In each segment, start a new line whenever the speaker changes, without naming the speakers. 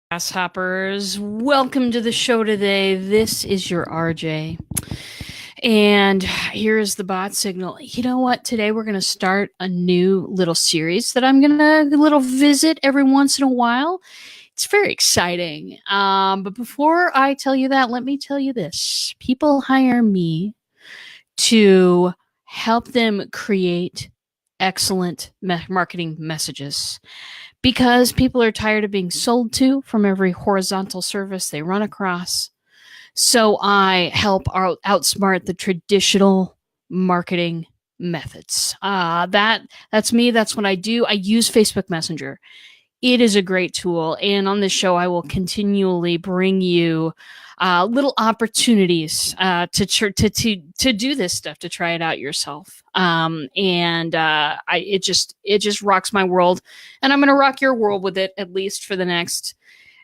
Grasshoppers, welcome to the show today. This is your RJ. And here's the bot signal. You know what? Today we're going to start a new little series that I'm going to little visit every once in a while. It's very exciting. But before I tell you that, let me tell you this. People hire me to help them create excellent marketing messages because people are tired of being sold to from every horizontal service they run across. So I help outsmart the traditional marketing methods. That's me. That's what I do. I use Facebook Messenger. It is a great tool, and on this show, I will continually bring you little opportunities to do this stuff, to try it out yourself. It just rocks my world, and I'm going to rock your world with it, at least for the next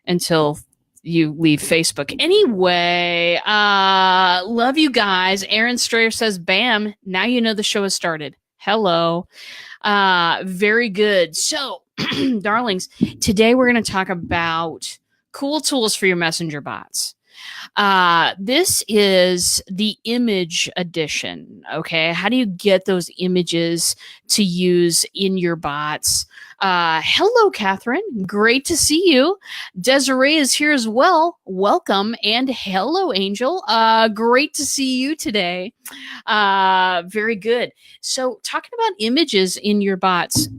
until you leave Facebook. Anyway, love you guys. Aaron Strayer says, "Bam! Now you know the show has started." Hello, very good. So, darlings, today we're going to talk about cool tools for your messenger bots. This is the image edition. Okay. How do you get those images to use in your bots? Hello, Catherine. Great to see you. Desiree is here as well. Welcome. And hello, Angel. Great to see you today. Very good. So talking about images in your bots.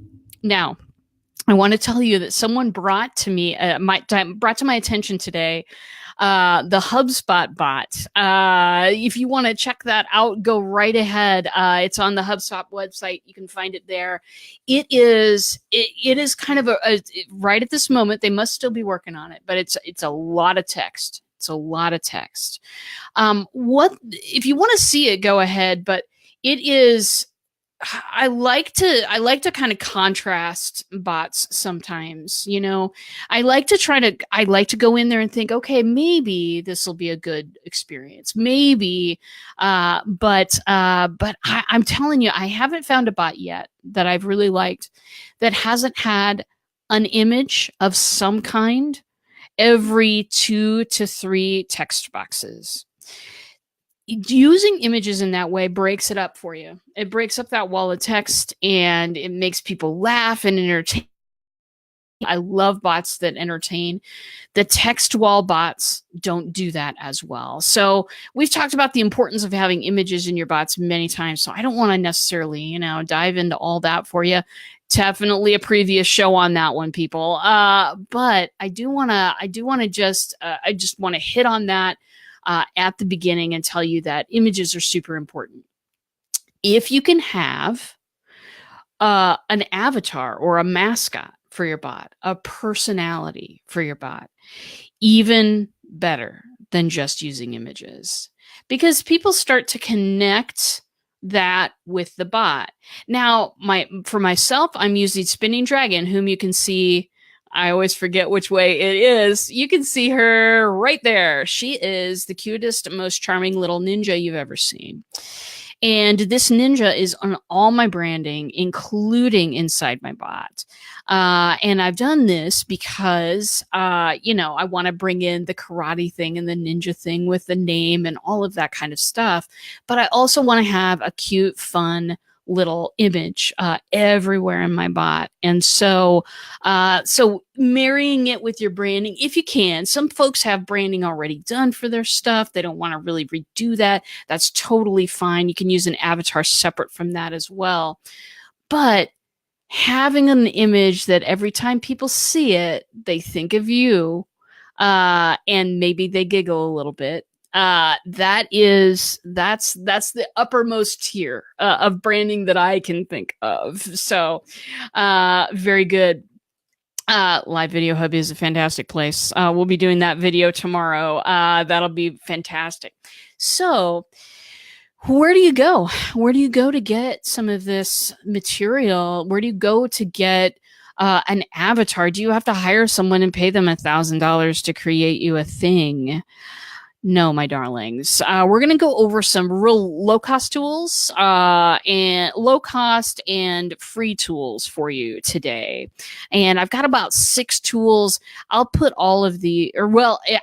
Now, I want to tell you that someone brought to my attention today the HubSpot bot. If you want to check that out, go right ahead. It's on the HubSpot website. You can find it there. It is kind of right at this moment. They must still be working on it, but it's a lot of text. It's a lot of text. What if you want to see it? Go ahead, but it is. I like to kind of contrast bots sometimes, you know. I like to go in there and think, okay, maybe this will be a good experience. Maybe but I'm telling you, I haven't found a bot yet that I've really liked that hasn't had an image of some kind every 2 to 3 text boxes. Using images in that way breaks it up for you. It breaks up that wall of text and it makes people laugh and entertain. I love bots that entertain. The text wall bots don't do that as well. So we've talked about the importance of having images in your bots many times. So I don't want to necessarily, dive into all that for you. Definitely a previous show on that one, people. But I just want to hit on that at the beginning and tell you that images are super important. If you can have an avatar or a mascot for your bot, a personality for your bot, even better than just using images, because people start to connect that with the bot. Now, for myself, I'm using Spinning Dragon, whom you can see. I always forget which way it is. You can see her right there. She is the cutest, most charming little ninja you've ever seen. And this ninja is on all my branding, including inside my bot. And I've done this because, I want to bring in the karate thing and the ninja thing with the name and all of that kind of stuff. But I also want to have a cute, fun little image everywhere in my bot. And so marrying it with your branding, if you can. Some folks have branding already done for their stuff. They don't want to really redo that. That's totally fine. You can use an avatar separate from that as well. But having an image that every time people see it, they think of you, and maybe they giggle a little bit. That's the uppermost tier of branding that I can think of. So, very good. Live Video Hub is a fantastic place. We'll be doing that video tomorrow. That'll be fantastic. So, where do you go? Where do you go to get some of this material? Where do you go to get an avatar? Do you have to hire someone and pay them $1,000 to create you a thing? No, my darlings. We're going to go over some real low cost tools, and low cost and free tools for you today. And I've got about 6 tools. I'll put all of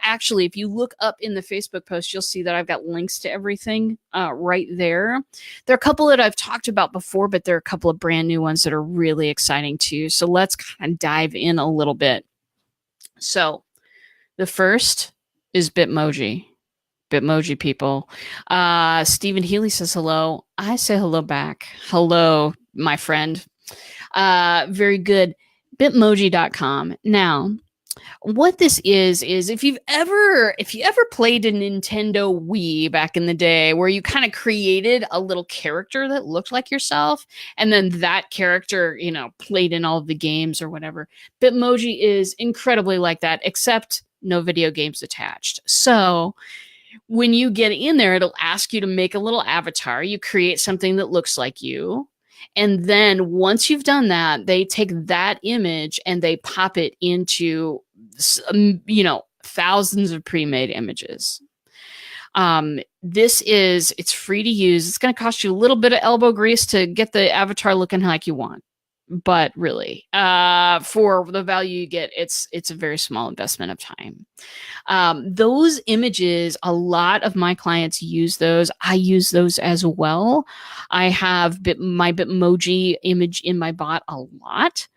actually, if you look up in the Facebook post, you'll see that I've got links to everything right there. There are a couple that I've talked about before, but there are a couple of brand new ones that are really exciting too. So let's kind of dive in a little bit. So the first is Bitmoji. Bitmoji people. Stephen Healy says hello. I say hello back. Hello, my friend. Very good. Bitmoji.com. Now, what this is if you ever played a Nintendo Wii back in the day where you kind of created a little character that looked like yourself, and then that character, played in all of the games or whatever. Bitmoji is incredibly like that, except no video games attached. So when you get in there, it'll ask you to make a little avatar. You create something that looks like you. And then once you've done that, they take that image and they pop it into, thousands of pre-made images. It's free to use. It's going to cost you a little bit of elbow grease to get the avatar looking like you want. But really, for the value you get, it's a very small investment of time. Those images, a lot of my clients use those. I use those as well. I have my Bitmoji image in my bot a lot.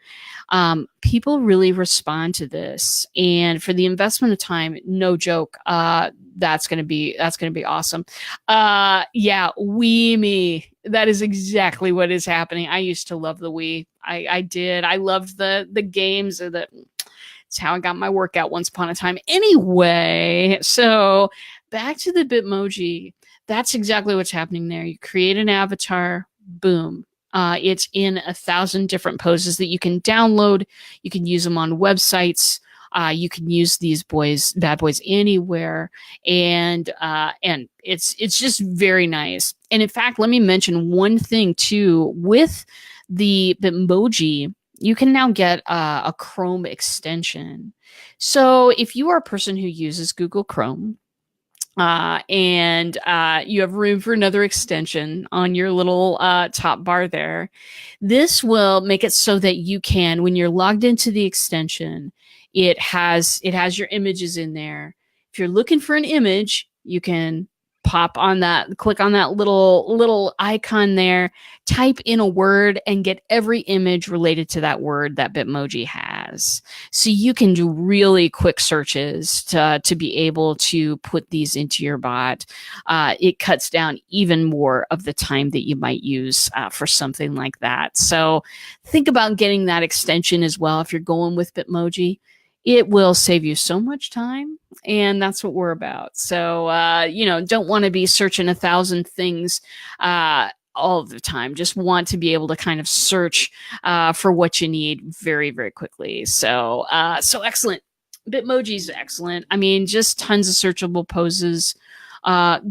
People really respond to this, and for the investment of time, no joke, that's going to be awesome. Wii Me. That is exactly what is happening. I used to love the Wii. I did. I loved the games. It's how I got my workout once upon a time. Anyway, so back to the Bitmoji. That's exactly what's happening there. You create an avatar, boom. It's in 1,000 different poses that you can download. You can use them on websites. You can use these bad boys anywhere. And it's just very nice. And in fact, let me mention one thing too. With the Bitmoji, you can now get a Chrome extension. So if you are a person who uses Google Chrome, and you have room for another extension on your little top bar there, this will make it so that you can, when you're logged into the extension, it has your images in there. If you're looking for an image, you can click on that little icon there, type in a word, and get every image related to that word that Bitmoji has. So you can do really quick searches to be able to put these into your bot. It cuts down even more of the time that you might use for something like that. So think about getting that extension as well if you're going with Bitmoji. It will save you so much time, and that's what we're about. So, don't want to be searching 1,000 things all the time. Just want to be able to kind of search for what you need very, very quickly. So excellent. Bitmoji is excellent. I mean, just tons of searchable poses.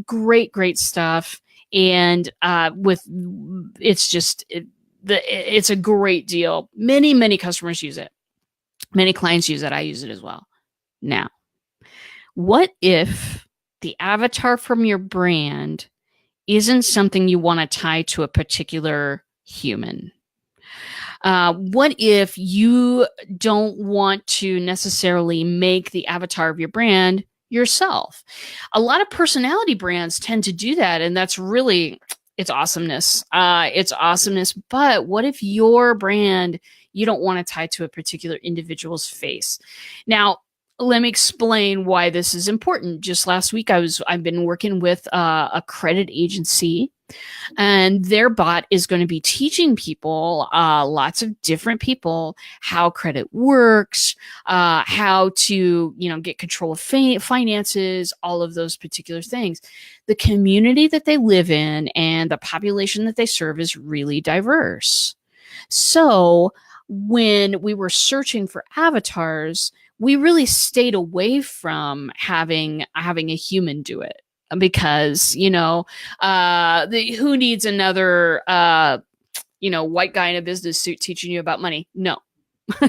Great stuff. And it's a great deal. Many customers use it. Many clients use it. I use it as well. Now, what if the avatar from your brand isn't something you want to tie to a particular human? What if you don't want to necessarily make the avatar of your brand yourself? A lot of personality brands tend to do that, and that's really, it's awesomeness. But what if your brand, you don't want to tie to a particular individual's face? Now, let me explain why this is important. Just last week, I've been working with a credit agency, and their bot is going to be teaching people, lots of different people, how credit works, how to, get control of finances, all of those particular things. The community that they live in and the population that they serve is really diverse. So when we were searching for avatars, we really stayed away from having a human do it, because who needs another white guy in a business suit teaching you about money? No.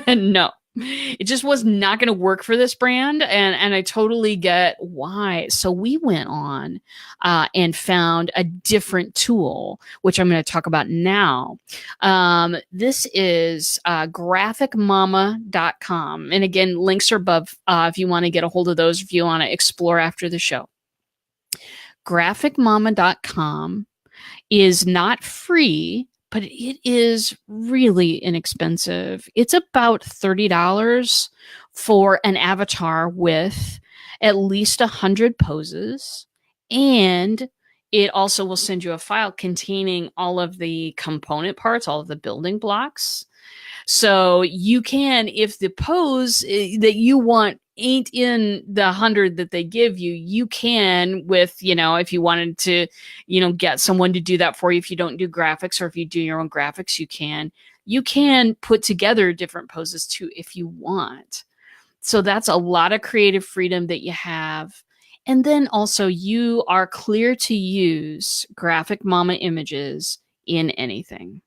No, It just was not going to work for this brand, and I totally get why. So we went on and found a different tool, which I'm going to talk about now. This is graphicmama.com. And again, links are above if you want to get a hold of those, if you want to explore after the show. Graphicmama.com is not free, but it is really inexpensive. It's about $30 for an avatar with at least 100 poses. And it also will send you a file containing all of the component parts, all of the building blocks. So you can, if the pose that you want ain't in the 100 that they give you, you can with, if you wanted to, get someone to do that for you. If you don't do graphics, or if you do your own graphics, you can put together different poses too, if you want. So that's a lot of creative freedom that you have. And then also you are clear to use Graphic Mama images in anything.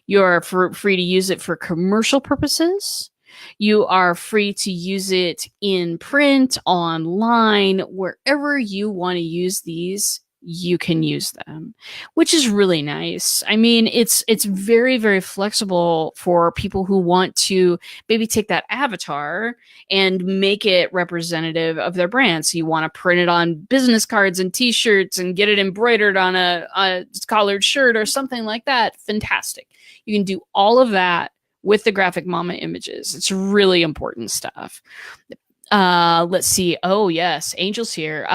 You're free to use it for commercial purposes. You are free to use it in print, online, wherever you want to use these, you can use them, which is really nice. I mean, it's very, very flexible for people who want to maybe take that avatar and make it representative of their brand. So you want to print it on business cards and t-shirts and get it embroidered on a collared shirt or something like that. Fantastic. You can do all of that with the Graphic Mama images. It's really important stuff. Let's see. Oh, yes. Angel's here.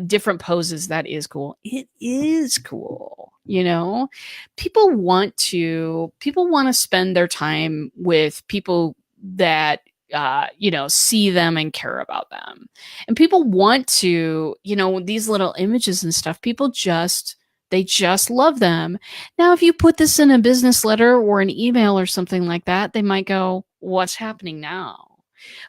Different poses. That is cool. It is cool. People want to spend their time with people that, see them and care about them. And people want to, these little images and stuff, they just love them. Now, if you put this in a business letter or an email or something like that, they might go, what's happening now?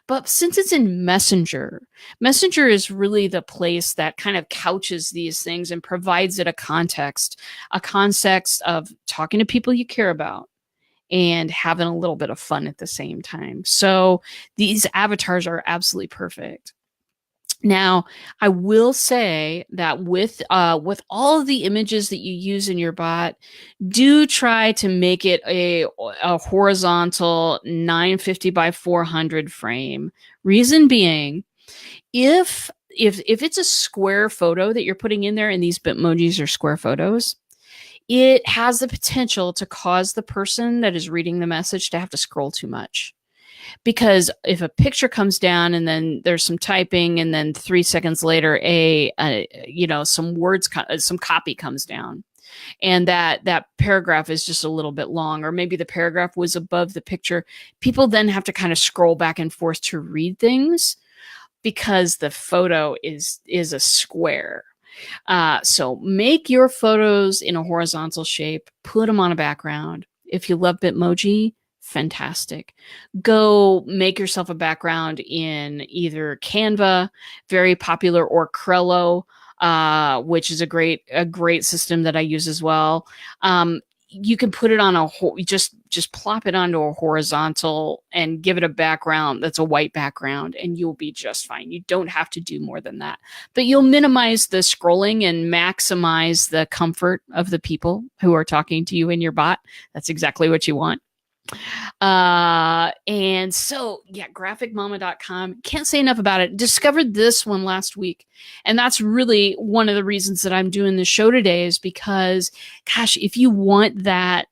But since it's in Messenger is really the place that kind of couches these things and provides it a context of talking to people you care about and having a little bit of fun at the same time. So these avatars are absolutely perfect. Now, I will say that with all of the images that you use in your bot, do try to make it a horizontal 950 by 400 frame. Reason being, if it's a square photo that you're putting in there, and these Bitmojis are square photos, it has the potential to cause the person that is reading the message to have to scroll too much. Because if a picture comes down and then there's some typing, and then 3 seconds later, some copy comes down, and that paragraph is just a little bit long, or maybe the paragraph was above the picture, people then have to kind of scroll back and forth to read things because the photo is a square. So make your photos in a horizontal shape, put them on a background. If you love Bitmoji, fantastic. Go make yourself a background in either Canva, very popular, or Trello, which is a great system that I use as well. You can put it on just plop it onto a horizontal and give it a background that's a white background, and you'll be just fine. You don't have to do more than that, but you'll minimize the scrolling and maximize the comfort of the people who are talking to you in your bot. That's exactly what you want. And so, yeah, graphicmama.com. Can't say enough about it. Discovered this one last week. And that's really one of the reasons that I'm doing the show today, is because, gosh, if you want that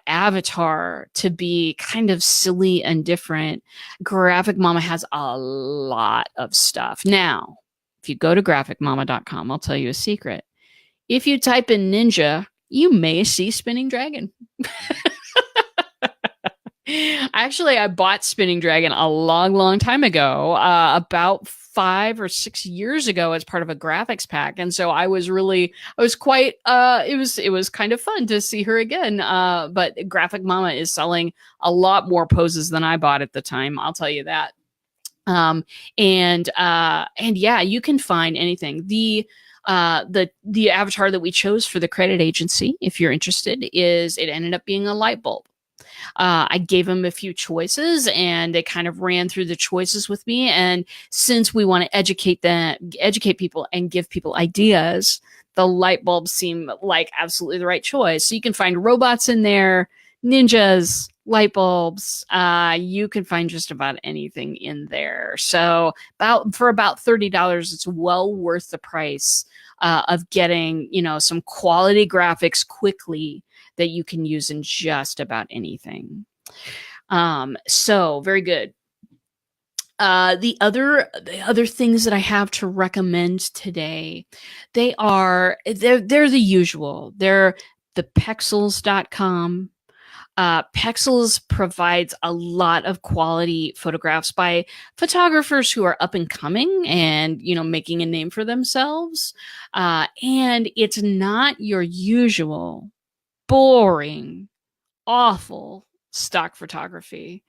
avatar to be kind of silly and different, Graphic Mama has a lot of stuff. Now, if you go to graphicmama.com, I'll tell you a secret. If you type in ninja, you may see Spinning Dragon. Actually, I bought Spinning Dragon a long, long time ago, about 5 or 6 years ago, as part of a graphics pack. And so it was kind of fun to see her again. But Graphic Mama is selling a lot more poses than I bought at the time. I'll tell you that. And yeah, you can find anything. The avatar that we chose for the credit agency, if you're interested, it ended up being a light bulb. I gave them a few choices, and they kind of ran through the choices with me. And since we want to educate people and give people ideas, the light bulbs seem like absolutely the right choice. So you can find robots in there, ninjas, light bulbs. You can find just about anything in there. So for about $30, it's well worth the price of getting, some quality graphics quickly that you can use in just about anything. So very good. The other things that I have to recommend today, they're the usual. They're the pexels.com. Pexels provides a lot of quality photographs by photographers who are up and coming and, making a name for themselves. And it's not your usual boring, awful stock photography.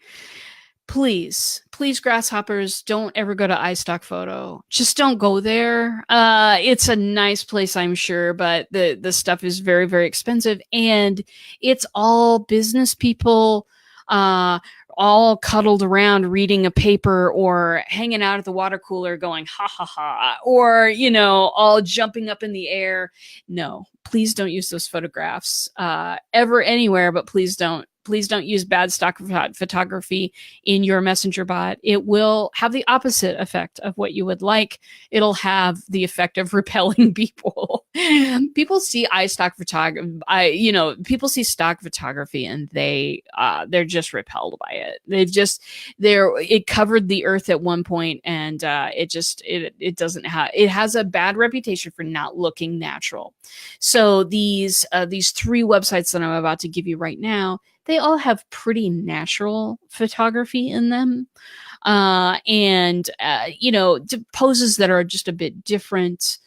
Please, grasshoppers, don't ever go to iStock Photo. Just don't go there. It's a nice place, I'm sure, but the stuff is very, very expensive, and it's all business people, all cuddled around reading a paper or hanging out at the water cooler going ha ha ha, or all jumping up in the air. No, please don't use those photographs ever anywhere, but please don't use bad stock photography in your messenger bot. It will have the opposite effect of what you would like. It'll have the effect of repelling people. People see stock photography, stock photography, and they're just repelled by it. It covered the earth at one point, and it doesn't have. It has a bad reputation for not looking natural. So these three websites that I'm about to give you right now, they all have pretty natural photography in them. And poses that are just a bit different,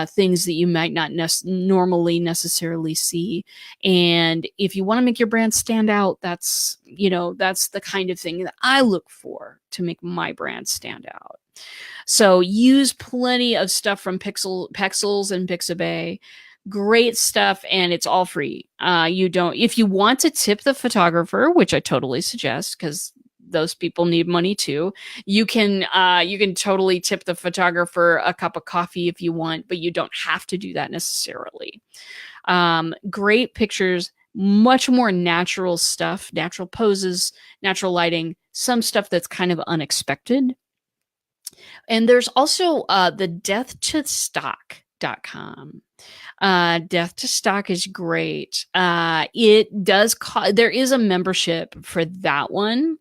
things that you might not normally necessarily see. And if you want to make your brand stand out, that's the kind of thing that I look for to make my brand stand out. So use plenty of stuff from Pexels and Pixabay. Great stuff, and it's all free. If you want to tip the photographer, which I totally suggest, because those people need money too, you can totally tip the photographer a cup of coffee if you want, but you don't have to do that necessarily. Great pictures, much more natural stuff, natural poses, natural lighting, some stuff that's kind of unexpected. And there's also the death2stock.com. Death to Stock is great. It does there is a membership for that one.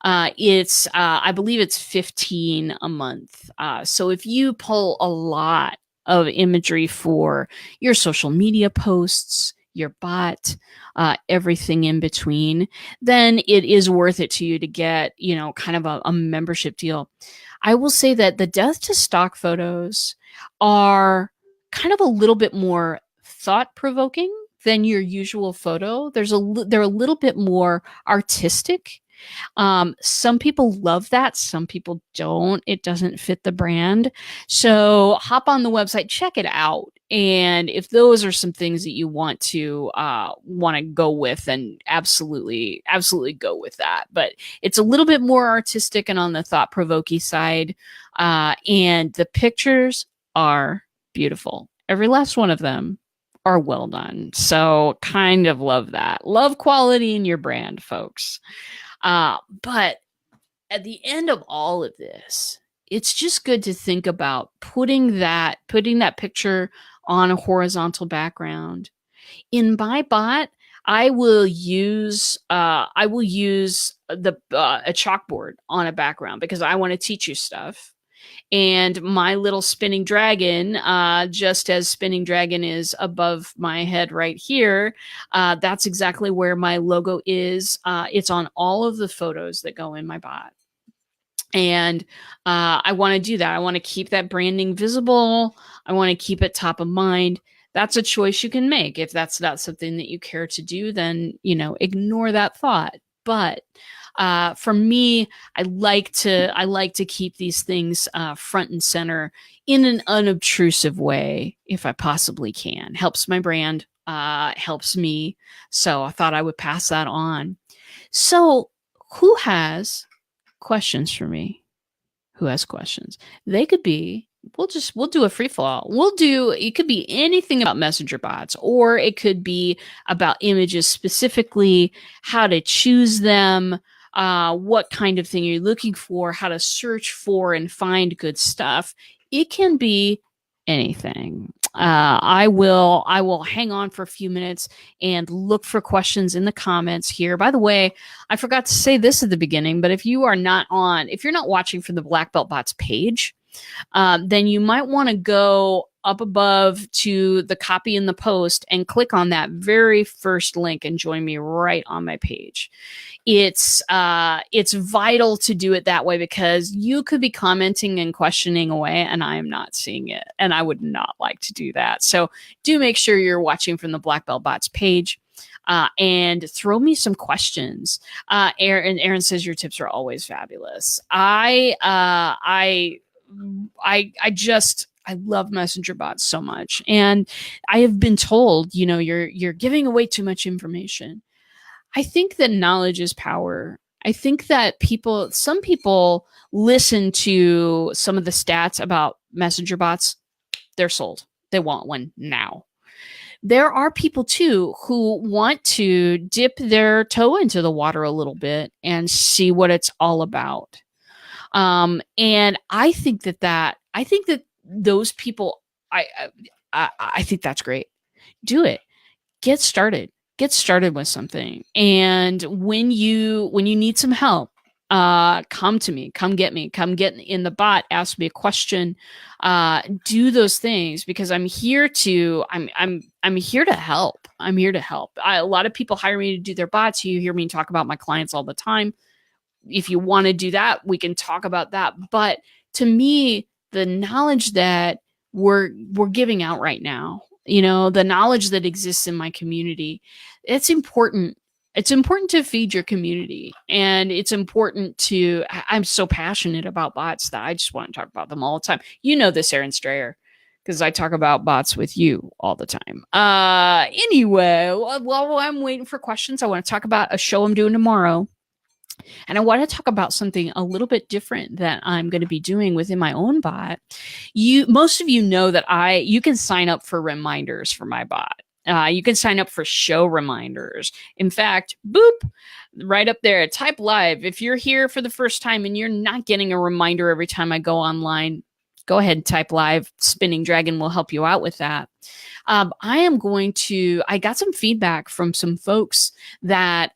It's I believe it's $15 a month. So if you pull a lot of imagery for your social media posts, your bot, everything in between, then it is worth it to you to get, kind of a membership deal. I will say that the Death to Stock photos are kind of a little bit more thought-provoking than your usual photo. They're a little bit more artistic. Some people love that. Some people don't. It doesn't fit the brand. So hop on the website, check it out. And if those are some things that you want to go with, then absolutely go with that. But it's a little bit more artistic and on the thought-provoking side. And the pictures are beautiful. Every last one of them are well done. So kind of love that. Love quality in your brand, folks. But at the end of all of this, it's just good to think about putting that picture on a horizontal background. In my bot, I will use a chalkboard on a background because I want to teach you stuff. And my little spinning dragon, just as spinning dragon is above my head right here, that's exactly where my logo is. It's on all of the photos that go in my bot. And I want to do that. I want to keep that branding visible. I want to keep it top of mind. That's a choice you can make. If that's not something that you care to do, then, ignore that thought. But for me, I like to keep these things front and center in an unobtrusive way, if I possibly can. Helps my brand, helps me. So I thought I would pass that on. So, who has questions for me? Who has questions? They could be, we'll do a free fall. It could be anything about messenger bots, or it could be about images specifically, how to choose them, what kind of thing you're looking for, how to search for and find good stuff. It can be anything. I will hang on for a few minutes and look for questions in the comments here. By the way, I forgot to say this at the beginning, but if you're not watching from the Black Belt Bots page, then you might want to go up above to the copy in the post and click on that very first link and join me right on my page. It's vital to do it that way, because you could be commenting and questioning away and I am not seeing it, and I would not like to do that. So do make sure you're watching from the Black Belt Bots page. And throw me some questions. Aaron says your tips are always fabulous. I love messenger bots so much, and I have been told, you're giving away too much information. I think that knowledge is power. I think that some people listen to some of the stats about messenger bots. They're sold. They want one now. There are people too who want to dip their toe into the water a little bit and see what it's all about. And I think that those people, I think that's great. Do it. Get started with something. And when you need some help, come to me, come get in the bot, ask me a question, do those things, because I'm here to help. I'm here to help. A lot of people hire me to do their bots. You hear me talk about my clients all the time. If you want to do that, we can talk about that. But to me, the knowledge that we're giving out right now, the knowledge that exists in my community, it's important. It's important to feed your community, and it's important I'm so passionate about bots that I just want to talk about them all the time. You know this, Aaron Strayer, because I talk about bots with you all the time. Anyway, while I'm waiting for questions, I want to talk about a show I'm doing tomorrow. And I want to talk about something a little bit different that I'm going to be doing within my own bot. Most of you know that you can sign up for reminders for my bot. You can sign up for show reminders. In fact, boop, right up there, type live. If you're here for the first time and you're not getting a reminder every time I go online, go ahead and type live. Spinning Dragon will help you out with that. I got some feedback from some folks that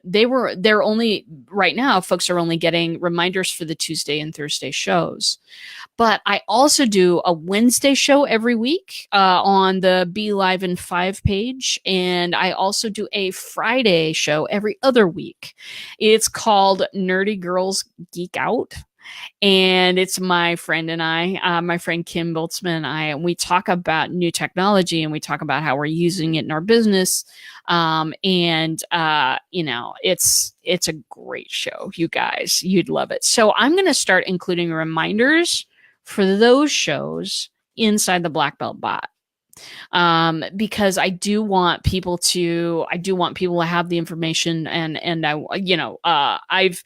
they're only, right now, folks are only getting reminders for the Tuesday and Thursday shows. But I also do a Wednesday show every week on the Be Live in 5 page. And I also do a Friday show every other week. It's called Nerdy Girls Geek Out. And it's my friend and I, my friend Kim Boltzman and I, and we talk about new technology and we talk about how we're using it in our business. It's a great show, you guys. You'd love it. So I'm going to start including reminders for those shows inside the Black Belt Bot. Because I do want people to have the information, and I've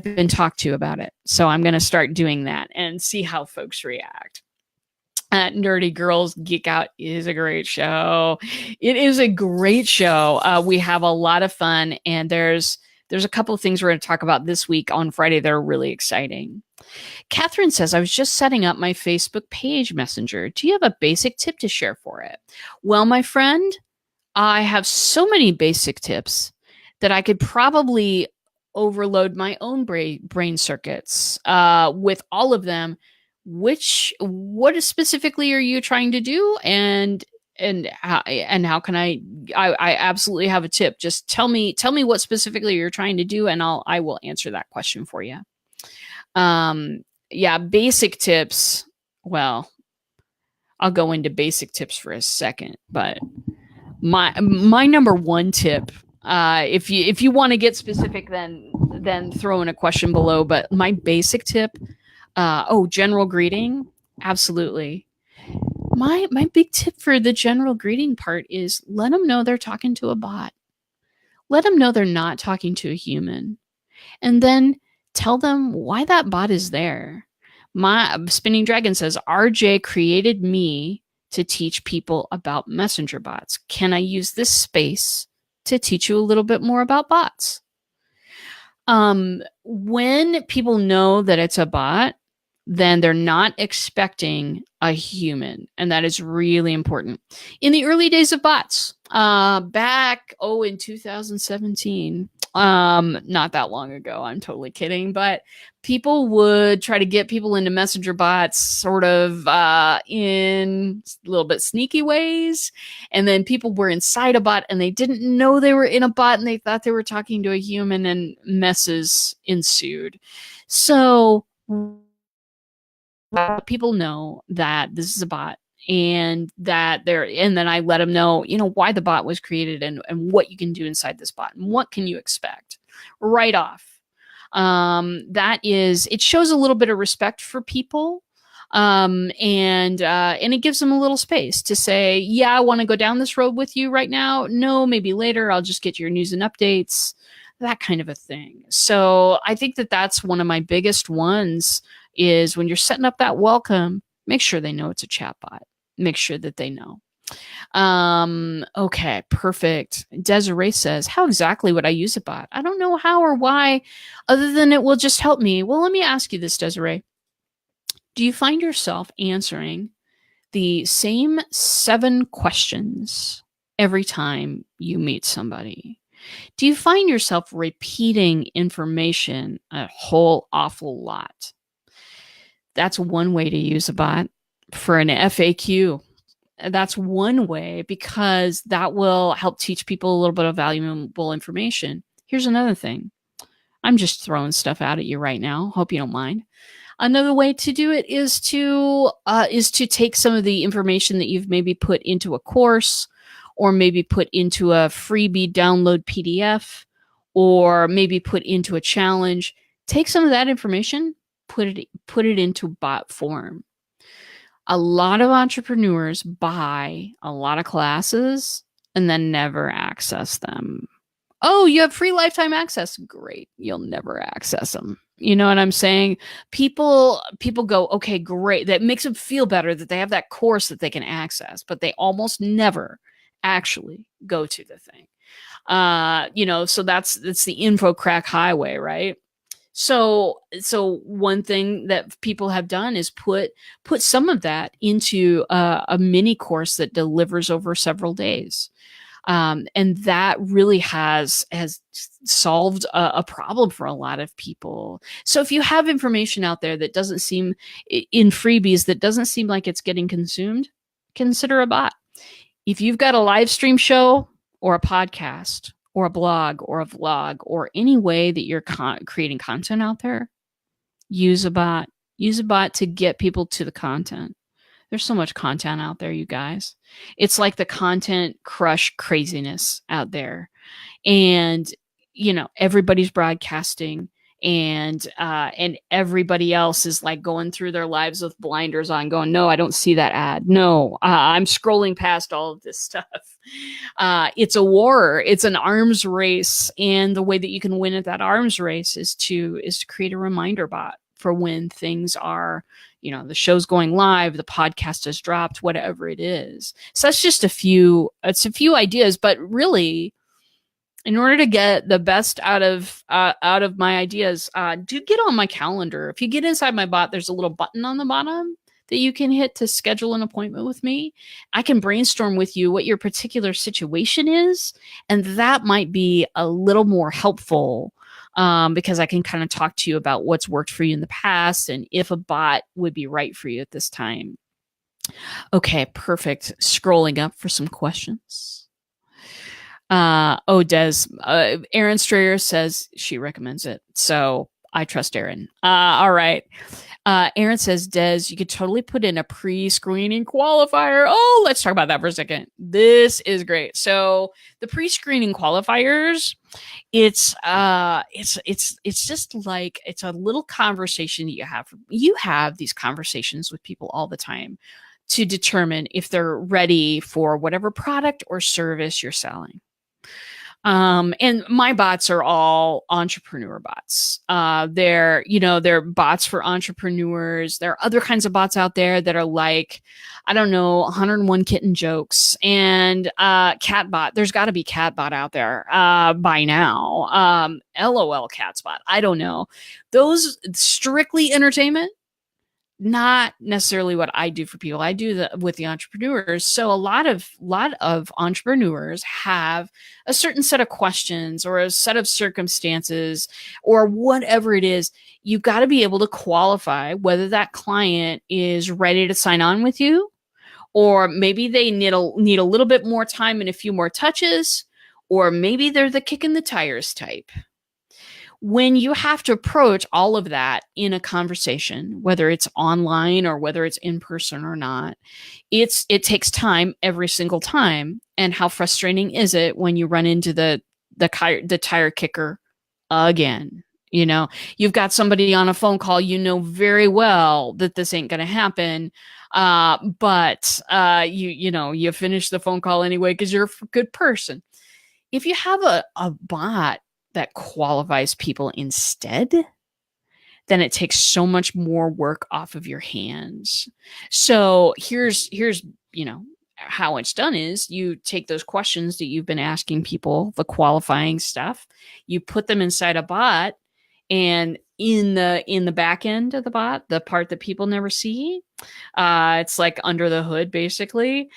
been talked to about it. So I'm going to start doing that and see how folks react. Nerdy Girls Geek Out is a great show. It is a great show. We have a lot of fun, and there's a couple of things we're going to talk about this week on Friday that are really exciting. Catherine says, I was just setting up my Facebook page messenger. Do you have a basic tip to share for it? Well, my friend, I have so many basic tips that I could probably overload my own brain circuits with all of them. What specifically are you trying to do? And how can I absolutely have a tip. Just tell me what specifically you're trying to do, and I will answer that question for you. Basic tips. Well, I'll go into basic tips for a second, but my number one tip, if you want to get specific, then throw in a question below, but my basic tip, general greeting. Absolutely. My big tip for the general greeting part is let them know they're talking to a bot. let them know they're not talking to a human, and then tell them why that bot is there. My Spinning Dragon says, RJ created me to teach people about messenger bots. Can I use this space to teach you a little bit more about bots? When people know that it's a bot, then they're not expecting a human. And that is really important. In the early days of bots, back, in 2017, not that long ago, I'm totally kidding, but people would try to get people into messenger bots sort of in a little bit sneaky ways. And then people were inside a bot and they didn't know they were in a bot and they thought they were talking to a human, and messes ensued. So people know that this is a bot, and then I let them know, why the bot was created, and what you can do inside this bot, and what can you expect right off. It shows a little bit of respect for people. And it gives them a little space to say, yeah, I want to go down this road with you right now. No, maybe later. I'll just get your news and updates, that kind of a thing. So I think that that's one of my biggest ones, is when you're setting up that welcome, make sure they know it's a chatbot. Make sure that they know. Okay, perfect. Desiree says, how exactly would I use a bot? I don't know how or why, other than it will just help me. Well, let me ask you this, Desiree. Do you find yourself answering the same 7 questions every time you meet somebody? Do you find yourself repeating information a whole awful lot? That's one way to use a bot for an FAQ. That's one way, because that will help teach people a little bit of valuable information. Here's another thing. I'm just throwing stuff out at you right now. Hope you don't mind. Another way to do it is to take some of the information that you've maybe put into a course, or maybe put into a freebie download PDF, or maybe put into a challenge. Take some of that information, put it into bot form. A lot of entrepreneurs buy a lot of classes and then never access them. Oh, you have free lifetime access. Great. You'll never access them. You know what I'm saying? People go, okay, great. That makes them feel better that they have that course that they can access, but they almost never actually go to the thing. So that's the info crack highway, right? So one thing that people have done is put some of that into a mini course that delivers over several days. And that really has solved a problem for a lot of people. So if you have information out there that doesn't seem, in freebies, that doesn't seem like it's getting consumed, consider a bot. If you've got a live stream show or a podcast or a blog or a vlog or any way that you're creating content out there, use a bot. Use a bot to get people to the content. There's so much content out there, you guys. It's like the content crush craziness out there. And, everybody's broadcasting, and everybody else is like going through their lives with blinders on, going, no, I don't see that ad. No, I'm scrolling past all of this stuff. It's a war. It's an arms race. And the way that you can win at that arms race is to create a reminder bot for when things are, the show's going live, the podcast has dropped, whatever it is. So that's just a few ideas, but really, in order to get the best out of my ideas, do get on my calendar. If you get inside my bot, there's a little button on the bottom that you can hit to schedule an appointment with me. I can brainstorm with you what your particular situation is, and that might be a little more helpful, because I can kind of talk to you about what's worked for you in the past and if a bot would be right for you at this time. Okay, perfect. Scrolling up for some questions. Des, Erin Strayer says she recommends it. So I trust Erin. All right. Erin says, Des, you could totally put in a pre-screening qualifier. Oh, let's talk about that for a second. This is great. So the pre-screening qualifiers, it's just like, it's a little conversation that you have. You have these conversations with people all the time to determine if they're ready for whatever product or service you're selling. And my bots are all entrepreneur bots. They're bots for entrepreneurs. There are other kinds of bots out there that are like, I don't know, 101 kitten jokes and catbot. There's got to be catbot out there by now. LOL catspot. I don't know. Those strictly entertainment, not necessarily what I do for people. I do with the entrepreneurs. So a lot of entrepreneurs have a certain set of questions or a set of circumstances or whatever it is. You've got to be able to qualify whether that client is ready to sign on with you, or maybe they need a little bit more time and a few more touches, or maybe they're the kick in the tires type. When you have to approach all of that in a conversation, whether it's online or whether it's in person or not, it takes time every single time. And how frustrating is it when you run into the tire kicker again? You know, you've got somebody on a phone call, you know very well that this ain't going to happen. But you finish the phone call anyway because you're a good person. If you have a bot that qualifies people instead, then it takes so much more work off of your hands. So here's how it's done is you take those questions that you've been asking people, the qualifying stuff, you put them inside a bot, and in the back end of the bot, the part that people never see, it's like under the hood, basically.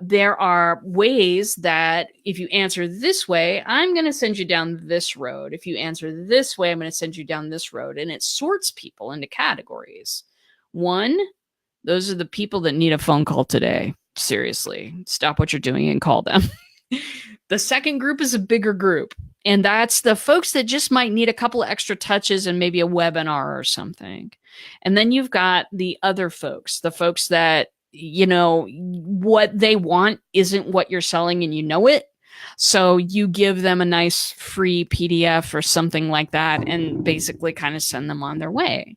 There are ways that if you answer this way, I'm going to send you down this road. If you answer this way, I'm going to send you down this road. And it sorts people into categories. One, those are the people that need a phone call today. Seriously, stop what you're doing and call them. The second group is a bigger group. And that's the folks that just might need a couple of extra touches and maybe a webinar or something. And then you've got the other folks, the folks that, what they want isn't what you're selling and you know it. So you give them a nice free PDF or something like that and basically kind of send them on their way.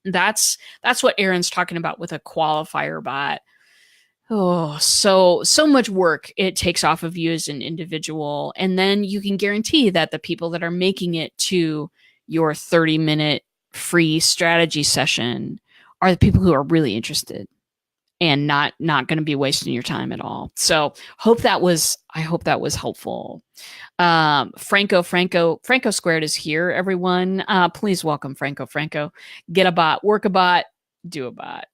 That's what Aaron's talking about with a qualifier bot. Oh, so much work it takes off of you as an individual. And then you can guarantee that the people that are making it to your 30-minute free strategy session are the people who are really interested and not going to be wasting your time at all. So I hope that was helpful. Franco Squared is here, everyone. Please welcome Franco. Get a bot, work a bot, do a bot.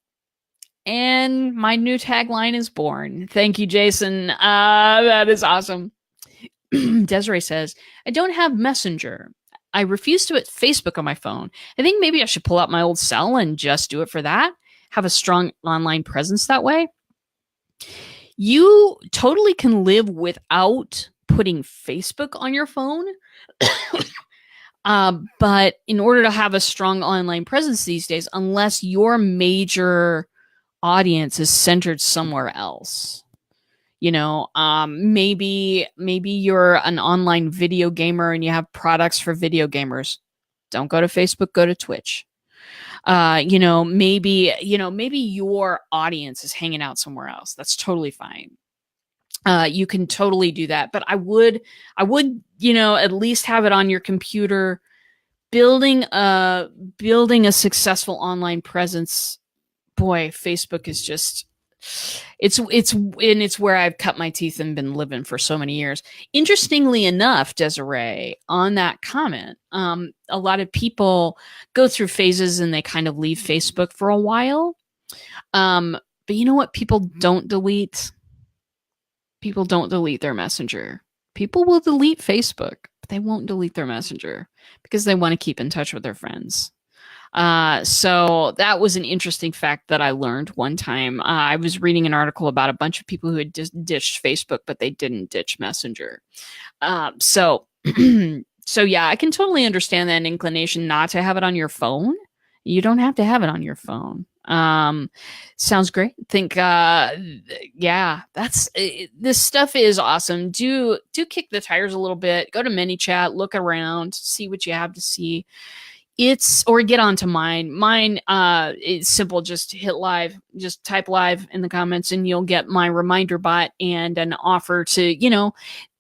And my new tagline is born. Thank you, Jason. That is awesome. Desiree says, I don't have Messenger. I refuse to put Facebook on my phone. I think maybe I should pull out my old cell and just do it for that. Have a strong online presence that way. You totally can live without putting Facebook on your phone. But in order to have a strong online presence these days, unless your major audience is centered somewhere else, maybe you're an online video gamer and you have products for video gamers. Don't go to Facebook, go to Twitch. Maybe your audience is hanging out somewhere else. That's totally fine. You can totally do that, but I would, at least have it on your computer. Building a successful online presence. Boy, Facebook is just, it's where I've cut my teeth and been living for so many years. Interestingly enough, Desiree, on that comment, a lot of people go through phases and they kind of leave Facebook for a while. But you know what? People don't delete their Messenger. People will delete Facebook, but they won't delete their Messenger because they want to keep in touch with their friends. So that was an interesting fact that I learned one time. I was reading an article about a bunch of people who had just ditched Facebook, but they didn't ditch Messenger. So yeah, I can totally understand that inclination not to have it on your phone. You don't have to have it on your phone. Sounds great. Think, yeah, this stuff is awesome. Do kick the tires a little bit. Go to ManyChat, look around, see what you have to see. Or get onto mine. It's simple. Just hit live, just type live in the comments and you'll get my reminder bot and an offer to,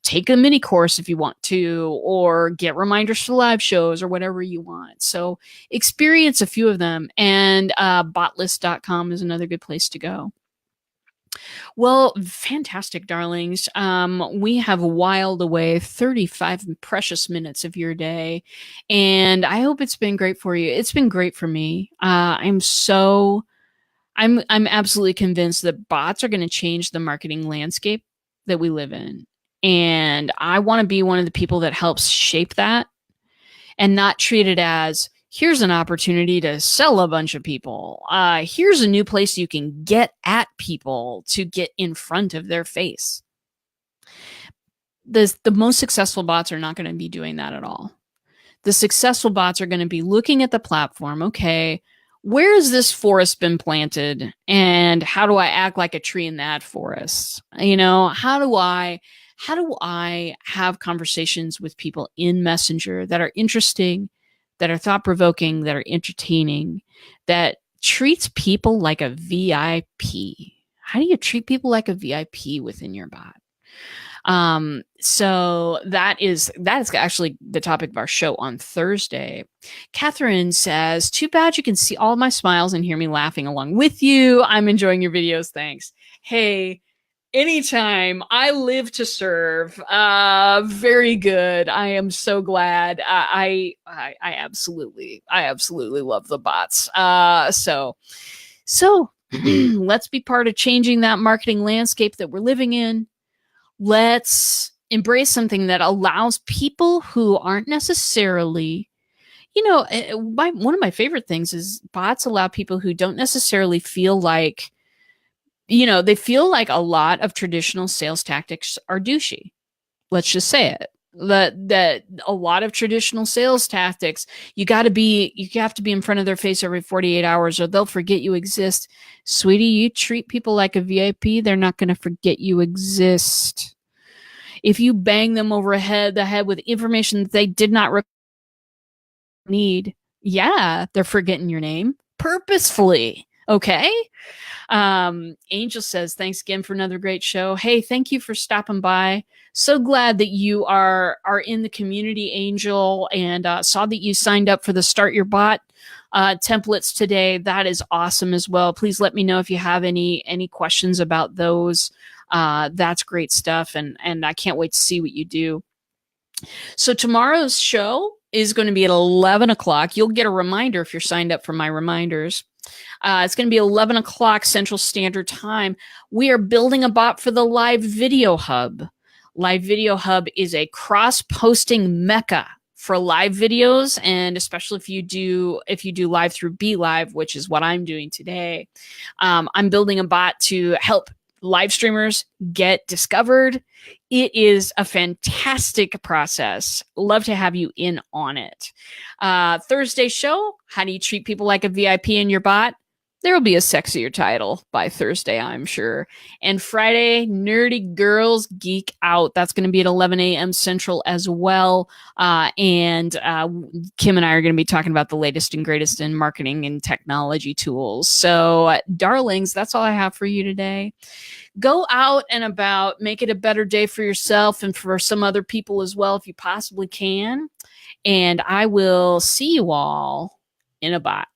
take a mini course if you want to, or get reminders for live shows or whatever you want. So experience a few of them. And botlist.com is another good place to go. Well, fantastic, darlings. We have wiled away 35 precious minutes of your day, and I hope it's been great for you. It's been great for me. I'm absolutely convinced that bots are going to change the marketing landscape that we live in. And I want to be one of the people that helps shape that and not treat it as, here's an opportunity to sell a bunch of people. Here's a new place you can get at people to get in front of their face. The most successful bots are not going to be doing that at all. The successful bots are going to be looking at the platform. Okay, where has this forest been planted? And how do I act like a tree in that forest? You know, how do I have conversations with people in Messenger that are interesting, that are thought-provoking, that are entertaining, that treats people like a VIP? How do you treat people like a VIP within your bot? So that is actually the topic of our show on Thursday. Catherine says, too bad you can see all my smiles and hear me laughing along with you. I'm enjoying your videos. Thanks. Hey, anytime. I live to serve. Very good. I am so glad. I absolutely love the bots. So let's be part of changing that marketing landscape that we're living in. Let's embrace something that allows people who aren't necessarily, one of my favorite things is bots allow people who don't necessarily feel like, they feel like a lot of traditional sales tactics are douchey. Let's just say it. That a lot of traditional sales tactics, you have to be in front of their face every 48 hours or they'll forget you exist. Sweetie, you treat people like a VIP, they're not going to forget you exist. If you bang them over the head with information that they did not need, yeah, they're forgetting your name purposefully. Okay. Angel says, thanks again for another great show. Hey, thank you for stopping by. So glad that you are in the community, Angel, and saw that you signed up for the Start Your Bot templates today. That is awesome as well. Please let me know if you have any questions about those. That's great stuff, and I can't wait to see what you do. So tomorrow's show is going to be at 11 o'clock. You'll get a reminder if you're signed up for my reminders. It's going to be 11 o'clock Central Standard Time. We are building a bot for the Live Video Hub. Live Video Hub is a cross-posting mecca for live videos, and especially if you do live through Be Live, which is what I'm doing today. I'm building a bot to help live streamers get discovered. It is a fantastic process. Love to have you in on it. Thursday show, how do you treat people like a VIP in your bot? There will be a sexier title by Thursday, I'm sure. And Friday, Nerdy Girls Geek Out. That's going to be at 11 a.m. Central as well. And Kim and I are going to be talking about the latest and greatest in marketing and technology tools. So, darlings, that's all I have for you today. Go out and about, make it a better day for yourself and for some other people as well, if you possibly can. And I will see you all in a bot.